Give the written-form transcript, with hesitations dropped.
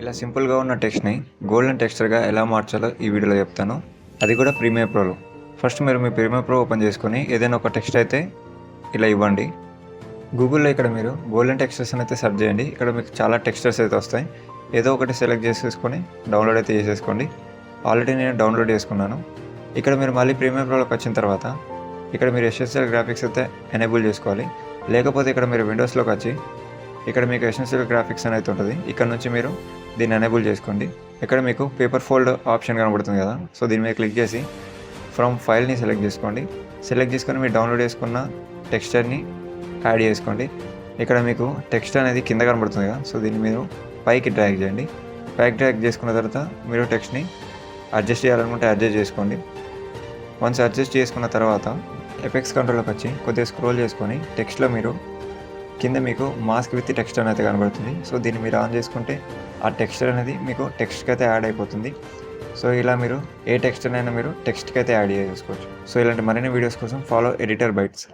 ఇలా సింపుల్గా ఉన్న టెక్స్ట్ని గోల్డెన్ టెక్స్చర్గా ఎలా మార్చాలో ఈ వీడియోలో చెప్తాను. అది కూడా ప్రీమియర్ ప్రోలో. ఫస్ట్ మీరు మీ ప్రీమియర్ ప్రో ఓపెన్ చేసుకొని ఏదైనా ఒక టెక్స్ట్ అయితే ఇలా ఇవ్వండి. గూగుల్లో ఇక్కడ మీరు గోల్డెన్ టెక్స్చర్స్ అని అయితే సెర్చ్ చేయండి. ఇక్కడ మీకు చాలా టెక్స్చర్స్ అయితే వస్తాయి. ఏదో ఒకటి సెలెక్ట్ చేసేసుకొని డౌన్లోడ్ అయితే చేసేసుకోండి. ఆల్రెడీ నేను డౌన్లోడ్ చేసుకున్నాను. ఇక్కడ మీరు మళ్ళీ ప్రీమియర్ ప్రోలోకి వచ్చిన తర్వాత ఇక్కడ మీరు ఎసెన్షియల్ గ్రాఫిక్స్ అయితే ఎనేబుల్ చేసుకోవాలి. లేకపోతే ఇక్కడ మీరు విండోస్లోకి వచ్చి ఇక్కడ మీకు ఎసెన్షియల్ గ్రాఫిక్స్ అని అయితే ఉంటుంది. ఇక్కడ నుంచి మీరు దీన్ని ఎనేబుల్ చేసుకోండి. ఇక్కడ మీకు పేపర్ ఫోల్డ్ ఆప్షన్ కనబడుతుంది కదా, సో దీని మీద క్లిక్ చేసి ఫ్రమ్ ఫైల్ని సెలెక్ట్ చేసుకోండి. సెలెక్ట్ చేసుకొని మీరు డౌన్లోడ్ చేసుకున్న టెక్స్చర్ని యాడ్ చేసుకోండి. ఇక్కడ మీకు టెక్స్ట్ అనేది కింద కనబడుతుంది కదా, సో దీన్ని మీరు పైకి డ్రాగ్ చేయండి. పైకి డ్రాగ్ చేసుకున్న తర్వాత మీరు టెక్స్ట్ని అడ్జస్ట్ చేయాలనుకుంటే అడ్జస్ట్ చేసుకోండి. వన్స్ అడ్జస్ట్ చేసుకున్న తర్వాత ఎఫెక్ట్స్ కంట్రోల్లోకి వచ్చి కొద్దిగా స్క్రోల్ చేసుకొని టెక్స్ట్లో మీరు కింద మీకు మాస్క్ విత్ టెక్స్చర్ అనేది కనబడుతుంది. సో దీన్ని మీరు ఆన్ చేసుకుంటే ఆ టెక్స్చర్ అనేది మీకు టెక్స్ట్కి అయితే యాడ్ అయిపోతుంది. సో ఇలా మీరు ఏ టెక్స్చర్ అయినా మీరు టెక్స్ట్కి అయితే యాడ్ చేసుకోవచ్చు. సో ఇలాంటి మరిన్ని వీడియోస్ కోసం ఫాలో ఎడిటర్ బైట్స్.